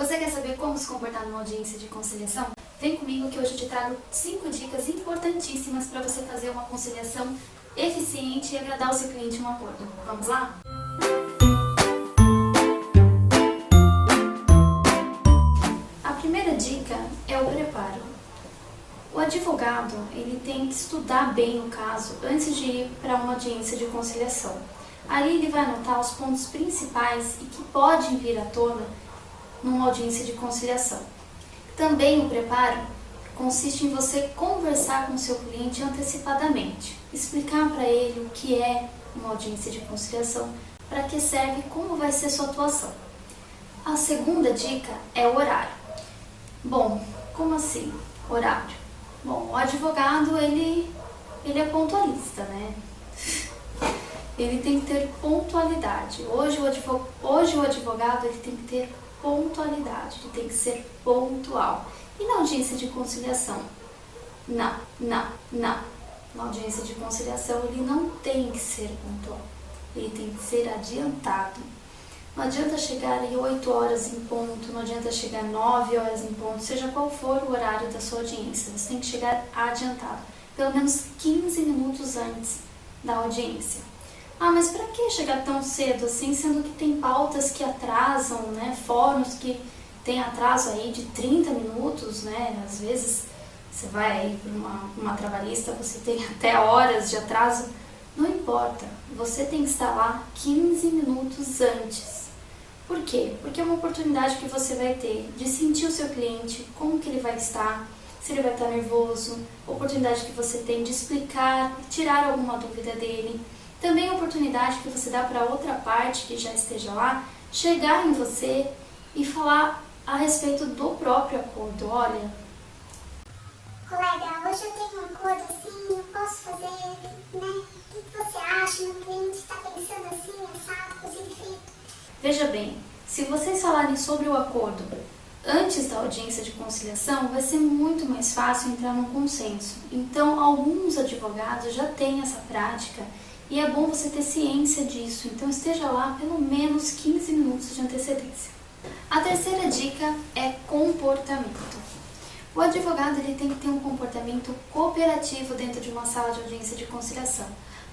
Você quer saber como se comportar numa audiência de conciliação? Vem comigo que hoje eu te trago 5 dicas importantíssimas para você fazer uma conciliação eficiente e agradar o seu cliente em um acordo. Vamos lá? A primeira dica é o preparo. O advogado ele tem que estudar bem o caso antes de ir para uma audiência de conciliação. Ali ele vai anotar os pontos principais e que podem vir à tona numa audiência de conciliação. Também o preparo consiste em você conversar com o seu cliente antecipadamente, explicar para ele o que é uma audiência de conciliação, para que serve e como vai ser sua atuação. A segunda dica é o horário. Bom, como assim horário? Bom, o advogado ele é pontualista, né? Ele tem que ter pontualidade. Hoje o advogado ele tem que ter pontualidade, ele tem que ser pontual. E na audiência de conciliação? Não. Na audiência de conciliação ele não tem que ser pontual, ele tem que ser adiantado. Não adianta chegar em 8 horas em ponto, não adianta chegar 9 horas em ponto, seja qual for o horário da sua audiência, você tem que chegar adiantado, pelo menos 15 minutos antes da audiência. Ah, mas para que chegar tão cedo assim, sendo que tem pautas que atrasam, né? Fóruns que tem atraso aí de 30 minutos, né? Às vezes você vai aí para uma trabalhista, você tem até horas de atraso. Não importa, você tem que estar lá 15 minutos antes. Por quê? Porque é uma oportunidade que você vai ter de sentir o seu cliente, como que ele vai estar, se ele vai estar nervoso, oportunidade que você tem de explicar, tirar alguma dúvida dele. Também a oportunidade que você dá para outra parte que já esteja lá, chegar em você e falar a respeito do próprio acordo. Olha, colega, hoje eu tenho um acordo assim, eu posso fazer, né? O que você acha? Meu cliente está pensando assim, assado, cozido e frito. Veja bem, se vocês falarem sobre o acordo antes da audiência de conciliação, vai ser muito mais fácil entrar num consenso. Então, alguns advogados já têm essa prática e é bom você ter ciência disso. Então, esteja lá pelo menos 15 minutos de antecedência. A terceira dica é comportamento. O advogado ele tem que ter um comportamento cooperativo dentro de uma sala de audiência de conciliação.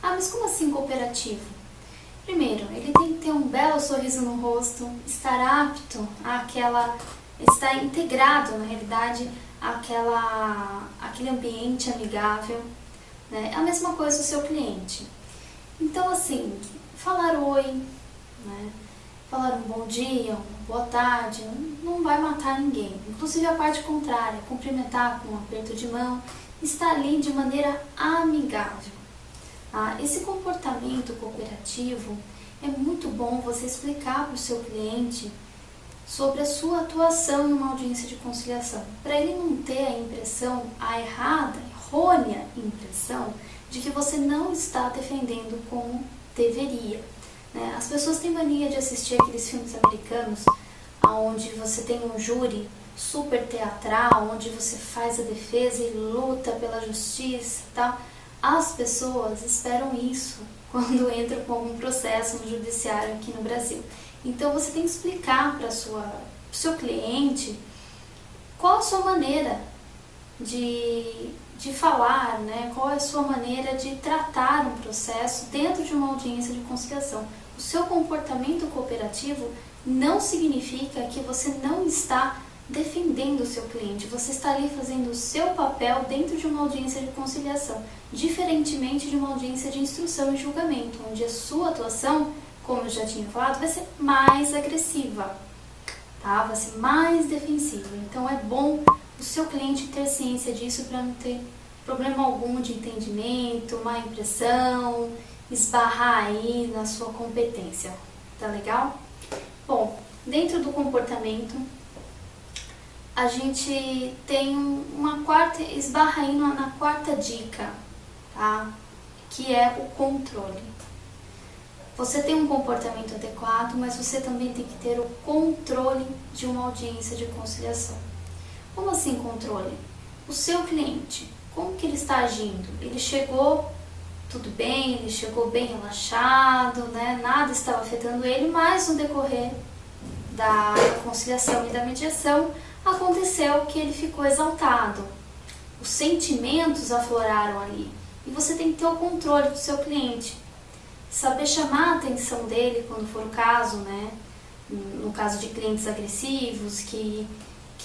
Ah, mas como assim cooperativo? Primeiro, ele tem que ter um belo sorriso no rosto, estar apto estar integrado, na realidade, aquele ambiente amigável, né? A mesma coisa do seu cliente. Então, assim, falar oi, né? Falar um bom dia, uma boa tarde, não vai matar ninguém. Inclusive a parte contrária, cumprimentar com um aperto de mão, estar ali de maneira amigável. Esse comportamento cooperativo é muito bom você explicar para o seu cliente sobre a sua atuação em uma audiência de conciliação, para ele não ter a impressão, a errônea impressão de que você não está defendendo como deveria. Né? As pessoas têm mania de assistir aqueles filmes americanos onde você tem um júri super teatral, onde você faz a defesa e luta pela justiça e tal. As pessoas esperam isso quando entram com algum processo no judiciário aqui no Brasil. Então você tem que explicar para o seu cliente qual a sua maneira de falar, né? Qual é a sua maneira de tratar um processo dentro de uma audiência de conciliação. O seu comportamento cooperativo não significa que você não está defendendo o seu cliente, você está ali fazendo o seu papel dentro de uma audiência de conciliação, diferentemente de uma audiência de instrução e julgamento, onde a sua atuação, como eu já tinha falado, vai ser mais agressiva, tá? Vai ser mais defensiva. Então é bom o seu cliente ter ciência disso para não ter problema algum de entendimento, má impressão, esbarrar aí na sua competência. Tá legal? Bom, dentro do comportamento, a gente tem esbarra aí na quarta dica, tá? Que é o controle. Você tem um comportamento adequado, mas você também tem que ter o controle de uma audiência de conciliação. Como assim controle? O seu cliente, como que ele está agindo? Ele chegou tudo bem, ele chegou bem relaxado, né? Nada estava afetando ele, mas no decorrer da conciliação e da mediação, aconteceu que ele ficou exaltado. Os sentimentos afloraram ali. E você tem que ter o controle do seu cliente. Saber chamar a atenção dele quando for o caso, né? No caso de clientes agressivos, que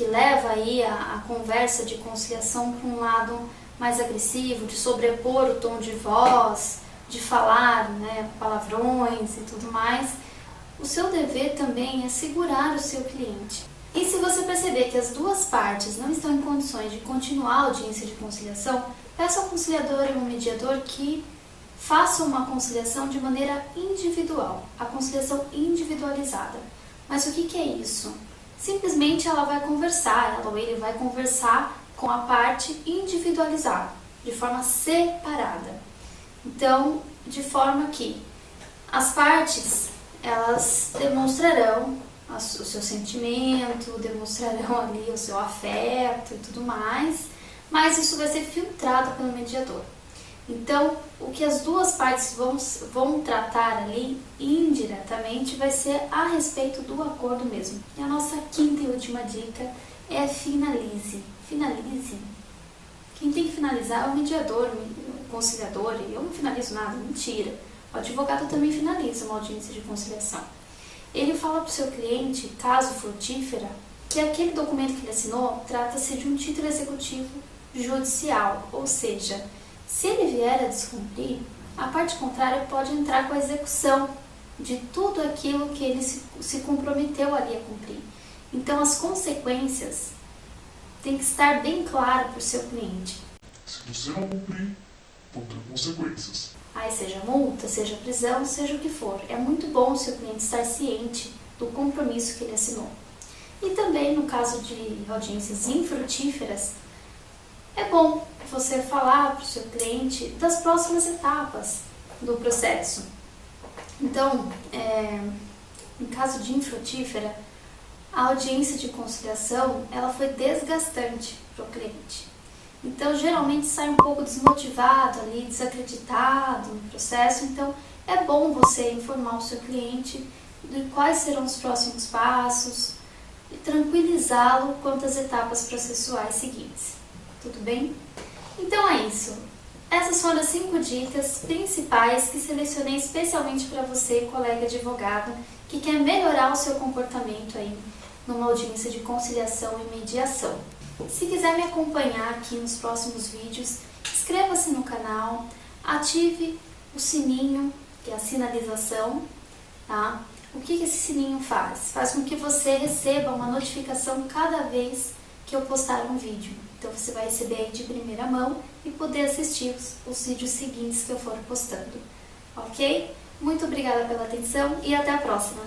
leva aí a conversa de conciliação para um lado mais agressivo, de sobrepor o tom de voz, de falar, né, palavrões e tudo mais. O seu dever também é segurar o seu cliente. E se você perceber que as duas partes não estão em condições de continuar a audiência de conciliação, peça ao conciliador e ao mediador que façam uma conciliação de maneira individual, a conciliação individualizada. Mas o que é isso? Simplesmente ela vai conversar, ela ou ele vai conversar com a parte individualizada, de forma separada. Então, de forma que as partes, elas demonstrarão o seu sentimento, demonstrarão ali o seu afeto e tudo mais, mas isso vai ser filtrado pelo mediador. Então, o que as duas partes vão tratar ali indiretamente vai ser a respeito do acordo mesmo. E a nossa quinta e última dica é finalize. Finalize. Quem tem que finalizar é o mediador, o conciliador, e eu não finalizo nada, mentira. O advogado também finaliza uma audiência de conciliação. Ele fala para o seu cliente, caso frutífera, que aquele documento que ele assinou trata-se de um título executivo judicial, ou seja, se ele vier a descumprir, a parte contrária pode entrar com a execução de tudo aquilo que ele se comprometeu ali a cumprir. Então, as consequências têm que estar bem claras para o seu cliente. Se você não cumprir, vão ter consequências. Aí seja multa, seja prisão, seja o que for. É muito bom o seu cliente estar ciente do compromisso que ele assinou. E também, no caso de audiências infrutíferas, é bom você falar para o seu cliente das próximas etapas do processo. Então, em caso de infrutífera, a audiência de conciliação ela foi desgastante para o cliente. Então, geralmente sai um pouco desmotivado ali, desacreditado no processo. Então, é bom você informar o seu cliente de quais serão os próximos passos e tranquilizá-lo quanto às etapas processuais seguintes. Tudo bem? Então é isso. Essas foram as 5 dicas principais que selecionei especialmente para você, colega advogado, que quer melhorar o seu comportamento aí numa audiência de conciliação e mediação. Se quiser me acompanhar aqui nos próximos vídeos, inscreva-se no canal, ative o sininho, que é a sinalização, tá? O que esse sininho faz? Faz com que você receba uma notificação cada vez que eu postar um vídeo. Então você vai receber aí de primeira mão e poder assistir os vídeos seguintes que eu for postando. Ok? Muito obrigada pela atenção e até a próxima!